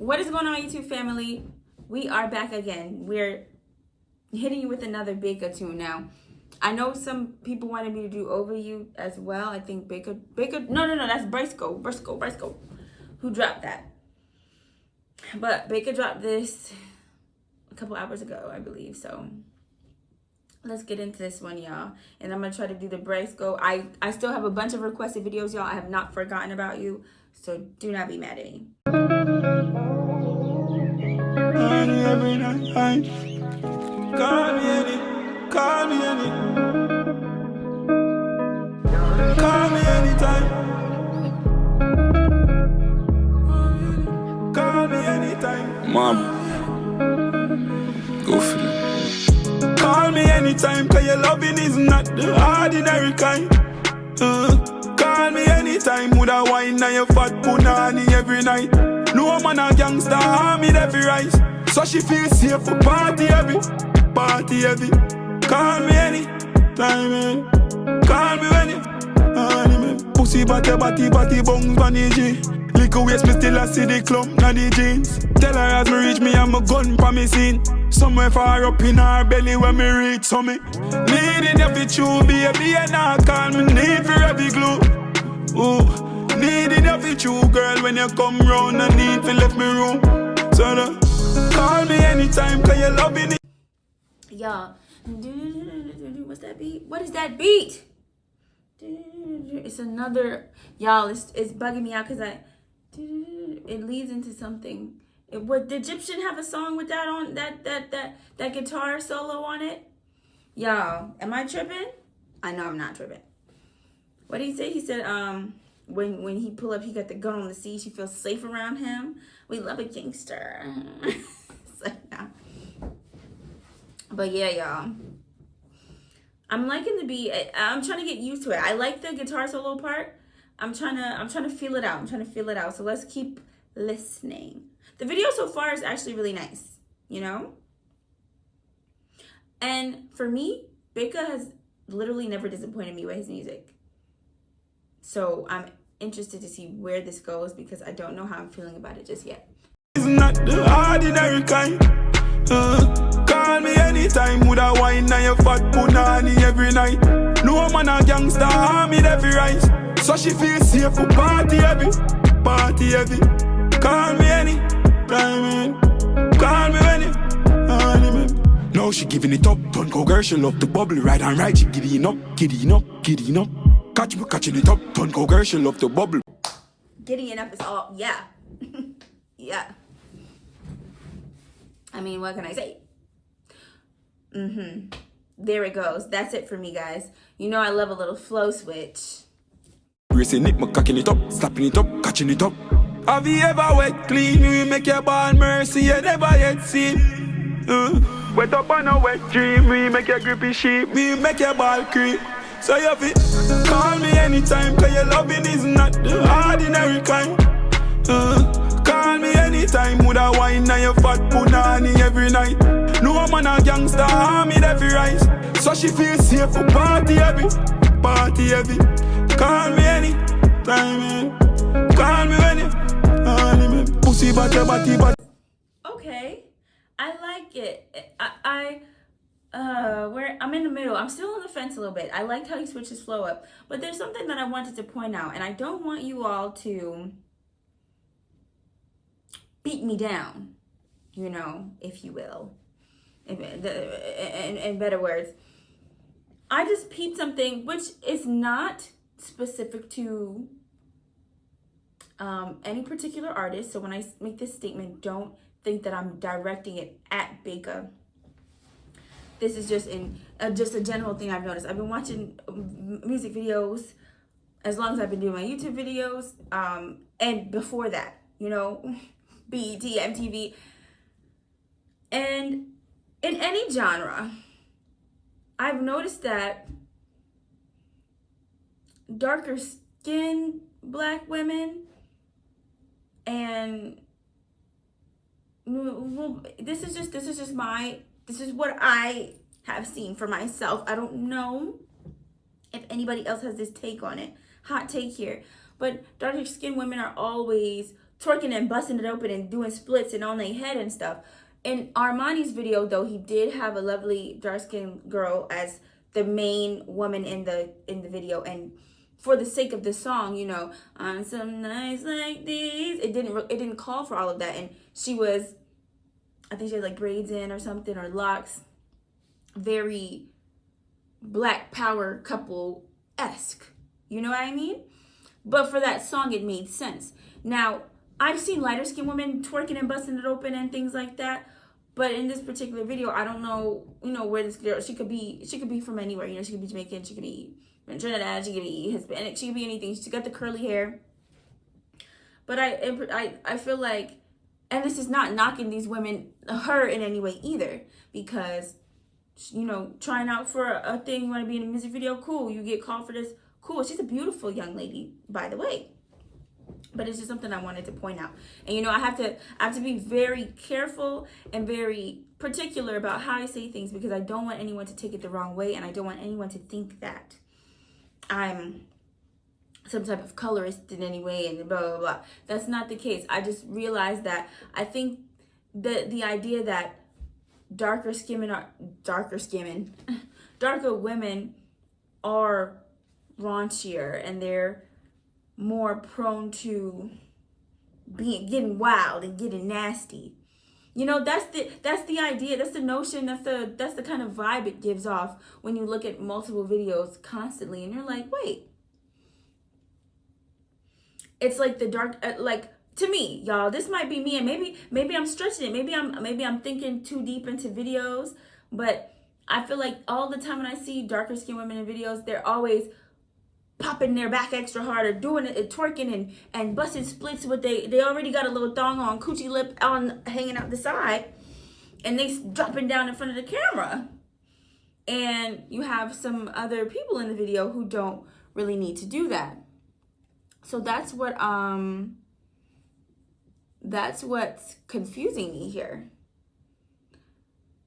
What is going on, YouTube family? We are back again. We're hitting you with another Bayka tune now. I know some people wanted me to do Over You as well. I think Bayka, no, that's Briscoe, who dropped that. But Bayka dropped this a couple hours ago, I believe. So let's get into this one, y'all. And I'm going to try to do the Briscoe. I still have a bunch of requested videos, y'all. I have not forgotten about you. So do not be mad at me. Every night, call me any, call me anytime, call me anytime. Mama, go for it. Call me anytime, cause your loving is not the ordinary kind. Call me anytime, with a wine and your fat punani every night. No man a gangster, harm it every rise. So she feels safe for party heavy. Call me anytime, call me when you pussy body bones manage. Liquor waste me still a see the clump na the jeans. Tell her as me reach me and my gun pa me scene. Somewhere far up in her belly when me reach. So me needing every chew, baby, and I call me need for every glue. Ooh, needing every chew, girl, when you come round. I need to left me room. So call me anytime, cause you're loving it. Y'all, what's that beat? What is that beat? It's another, y'all, it's bugging me out because it leads into something. Would the Egyptian have a song with that on, that guitar solo on it? Y'all, am I tripping? I know I'm not tripping. What did he say? He said, when he pull up, he got the gun on the seat. She feels safe around him. We love a gangster. So, yeah. But yeah, y'all. I'm liking the beat. I'm trying to get used to it. I like the guitar solo part. I'm trying to feel it out. So let's keep listening. The video so far is actually really nice, you know? And for me, Bayka has literally never disappointed me with his music. So I'm interested to see where this goes because I don't know how I'm feeling about it just yet. It's not the ordinary kind. Call me anytime, with a wine and your fat punani every night. No man a gangster, harm it every rise. So she feels safe for party heavy. Call me anytime, call me when you. Now she giving it up, don't go girl, she love the bubble. Right and right, she giddying up. Catch me catching it up, don't go girl, she love the bubble. Giddying up is all, yeah. Yeah. I mean, what can I say? There it goes. That's it for me, guys. You know I love a little flow switch. Racing it, cocking it up, slapping it up, catching it up. Have you ever wet clean? You make your ball mercy, you never yet seen. Wet up on a wet dream, we make your grippy sheep, we make your ball creep. So you fit, call me anytime, cause your loving is not the ordinary kind. Call me anytime, with a wine and your fat punani every night. No man a gangster, harm it every rise. So she feels safe for party heavy. Call me anytime, call me when you pussy body. Okay, I like it. Where I'm in the middle. I'm still on the fence a little bit. I liked how he switched his flow up, but there's something that I wanted to point out, and I don't want you all to beat me down, you know, if you will, in better words. I just peeped something which is not specific to any particular artist. So when I make this statement, don't think that I'm directing it at Bayka. This is just just a general thing I've noticed. I've been watching music videos as long as I've been doing my YouTube videos, and before that, you know, BET, MTV, and in any genre, I've noticed that darker skinned black women, and well, this is what I have seen for myself. I don't know if anybody else has this take on it. Hot take here. But darker skinned women are always twerking and busting it open and doing splits and on their head and stuff. In Armani's video, though, he did have a lovely dark-skinned girl as the main woman in the video, and for the sake of the song, you know, on some nights like these, it didn't call for all of that. And she was, I think she had like braids in or something, or locks, very Black Power couple-esque, you know what I mean? But for that song, it made sense. Now, I've seen lighter skinned women twerking and busting it open and things like that. But in this particular video, I don't know, you know, where this girl, she could be from anywhere. You know, she could be Jamaican, she could be from Trinidad, she could be Hispanic, she could be anything. She got the curly hair. But I feel like, and this is not knocking these women, her in any way either, because, you know, trying out for a thing, you want to be in a music video, cool. You get called for this, cool. She's a beautiful young lady, by the way. But it's just something I wanted to point out. And, you know, I have to be very careful and very particular about how I say things, because I don't want anyone to take it the wrong way, and I don't want anyone to think that I'm some type of colorist in any way and blah, blah, blah. That's not the case. I just realized that I think the idea that darker women are raunchier and they're more prone to getting wild and getting nasty. You know, that's the idea, that's the notion, that's the kind of vibe it gives off when you look at multiple videos constantly, and you're like, wait. It's like the dark, like, to me, y'all, this might be me, and maybe I'm stretching it, maybe I'm thinking too deep into videos, but I feel like all the time when I see darker skinned women in videos, they're always popping their back extra hard, or doing it, twerking and busting splits with they already got a little thong on, coochie lip on, hanging out the side, and they dropping down in front of the camera. And you have some other people in the video who don't really need to do that. So that's what's confusing me here.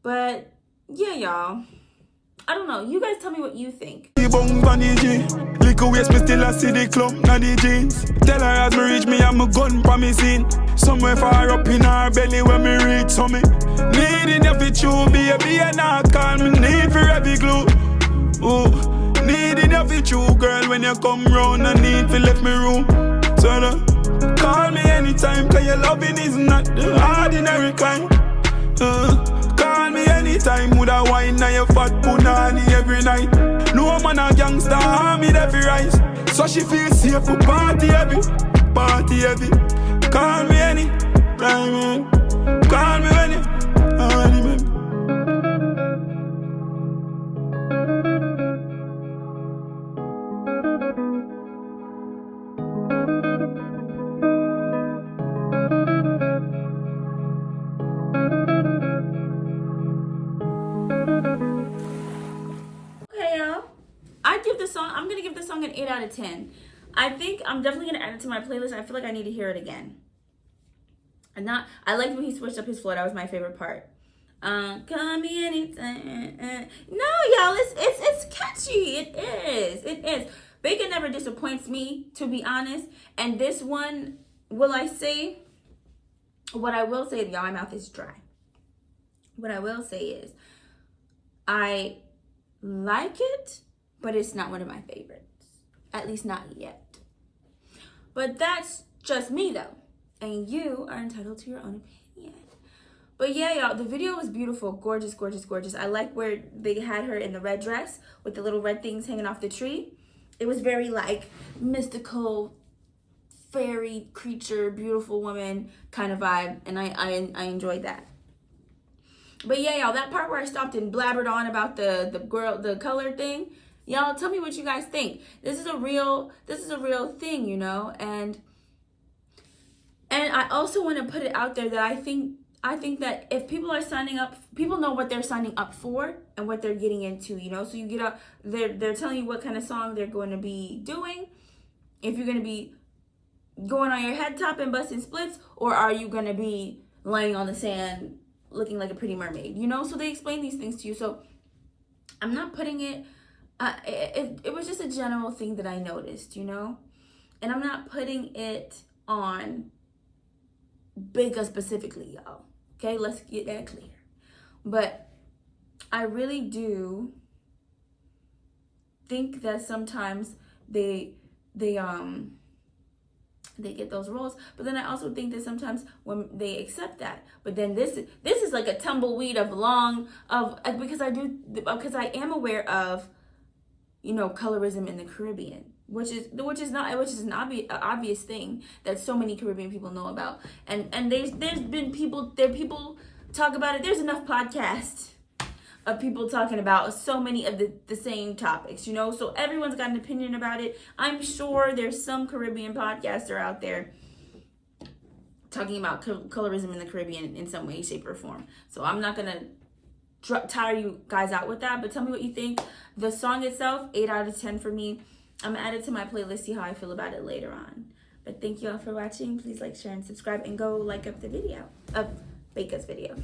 But yeah, y'all, I don't know. You guys tell me what you think. Little waist, me still a see the clump na the jeans. Tell her as me reach me, I'm a gun promising. Somewhere far up in her belly when me reach so me. Needing every chew, baby, and not call me need for every glue. Ooh, needing every chew, girl, when you come round, I need for left me room. So call me anytime, cause your loving is not the ordinary kind. Call me anytime, would I wine now your fat punani every night. No man a gangster, harm it every rise. So she feels safe for party heavy. Call me anytime, call me when you baby. I'm gonna give this song an 8 out of 10. I think I'm definitely gonna add it to my playlist. I feel like I need to hear it again. I liked when he switched up his flow. That was my favorite part. Call me anytime. No, y'all, it's catchy. It is. Bayka never disappoints me, to be honest. And this one, what I will say, y'all, my mouth is dry. What I will say is, I like it, but it's not one of my favorites. At least not yet. But that's just me, though. And you are entitled to your own opinion. But yeah, y'all, the video was beautiful. Gorgeous, gorgeous, gorgeous. I like where they had her in the red dress with the little red things hanging off the tree. It was very, like, mystical, fairy creature, beautiful woman kind of vibe. And I enjoyed that. But yeah, y'all, that part where I stopped and blabbered on about the color thing, y'all, tell me what you guys think. This is a real thing, you know, and I also want to put it out there that I think that if people are signing up, people know what they're signing up for and what they're getting into, you know. So you get up, they're telling you what kind of song they're going to be doing. If you're going to be going on your head top and busting splits, or are you going to be laying on the sand looking like a pretty mermaid, you know. So they explain these things to you. So I'm not putting it, it was just a general thing that I noticed, you know, and I'm not putting it on Bayka specifically, y'all. Okay, let's get that clear. But I really do think that sometimes they get those roles, but then I also think that sometimes when they accept that, but then this is like a tumbleweed of because I am aware of, you know, colorism in the Caribbean, which is an obvious thing that so many Caribbean people know about, and there's been people talk about it. There's enough podcasts of people talking about so many of the same topics, you know, so everyone's got an opinion about it. I'm sure there's some Caribbean podcaster out there talking about colorism in the Caribbean in some way, shape, or form. So I'm not gonna tire you guys out with that, but tell me what you think. The song itself, 8 out of 10 for me. I'm gonna add it to my playlist, see how I feel about it later on. But thank you all for watching. Please like, share, and subscribe, and go like up the video of Bayka's video.